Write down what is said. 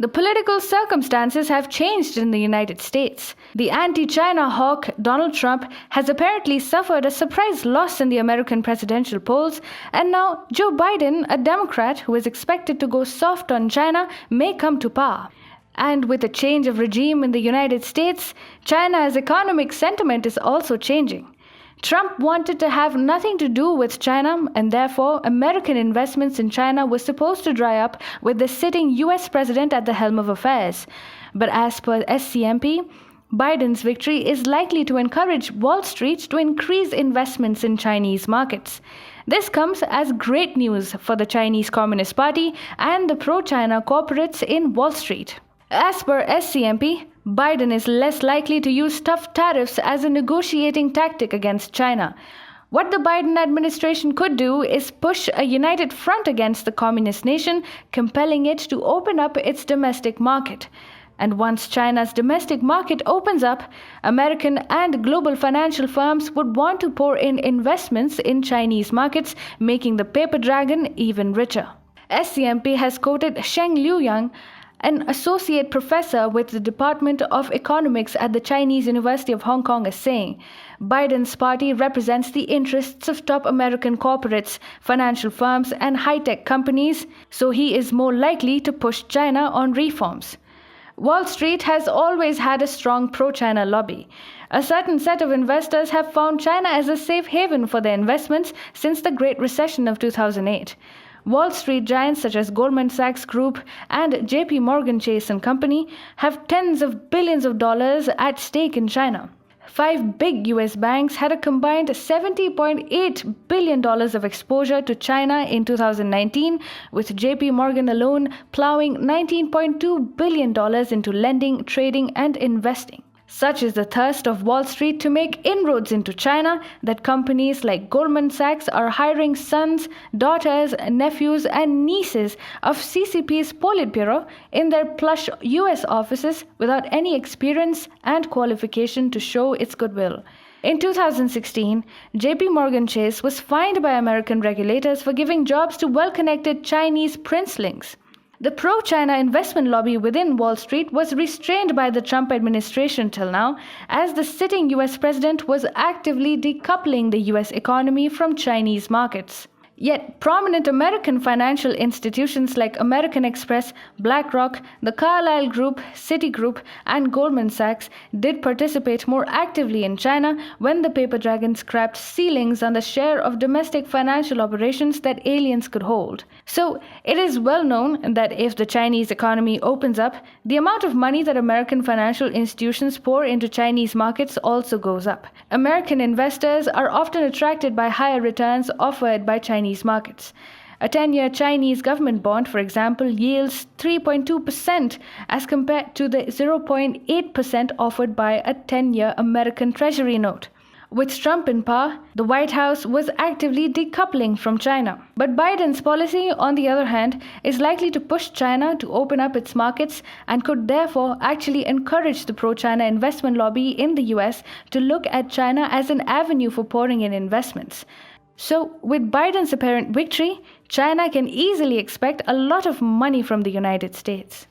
The political circumstances have changed in the United States. The anti-China hawk Donald Trump has apparently suffered a surprise loss in the American presidential polls, and now Joe Biden, a Democrat who is expected to go soft on China, may come to power. And with a change of regime in the United States, China's economic sentiment is also changing. Trump wanted to have nothing to do with China, and therefore American investments in China were supposed to dry up with the sitting US president at the helm of affairs. But as per SCMP, Biden's victory is likely to encourage Wall Street to increase investments in Chinese markets. This comes as great news for the Chinese Communist Party and the pro-China corporates in Wall Street. As per SCMP, Biden is less likely to use tough tariffs as a negotiating tactic against China. What the Biden administration could do is push a united front against the communist nation, compelling it to open up its domestic market. And once China's domestic market opens up, American and global financial firms would want to pour in investments in Chinese markets, making the paper dragon even richer. SCMP has quoted Sheng Liuyang, an associate professor with the Department of Economics at the Chinese University of Hong Kong, as saying, Biden's party represents the interests of top American corporates, financial firms, and high-tech companies, so he is more likely to push China on reforms. Wall Street has always had a strong pro-China lobby. A certain set of investors have found China as a safe haven for their investments since the Great Recession of 2008. Wall Street giants such as Goldman Sachs Group and JP Morgan Chase & Company have tens of billions of dollars at stake in China. 5 big US banks had a combined $70.8 billion of exposure to China in 2019, with JP Morgan alone plowing $19.2 billion into lending, trading, and investing. Such is the thirst of Wall Street to make inroads into China that companies like Goldman Sachs are hiring sons, daughters, nephews, and nieces of CCP's Politburo in their plush US offices without any experience and qualification to show its goodwill. In 2016, JP Morgan Chase was fined by American regulators for giving jobs to well-connected Chinese princelings. The pro-China investment lobby within Wall Street was restrained by the Trump administration till now, as the sitting US president was actively decoupling the US economy from Chinese markets. Yet, prominent American financial institutions like American Express, BlackRock, the Carlyle Group, Citigroup, and Goldman Sachs did participate more actively in China when the paper dragon scrapped ceilings on the share of domestic financial operations that aliens could hold. So, it is well known that if the Chinese economy opens up, the amount of money that American financial institutions pour into Chinese markets also goes up. American investors are often attracted by higher returns offered by Chinese markets. A 10-year Chinese government bond, for example, yields 3.2% as compared to the 0.8% offered by a 10-year American Treasury note. With Trump in power, the White House was actively decoupling from China. But Biden's policy, on the other hand, is likely to push China to open up its markets and could therefore actually encourage the pro-China investment lobby in the US to look at China as an avenue for pouring in investments. So, with Biden's apparent victory, China can easily expect a lot of money from the United States.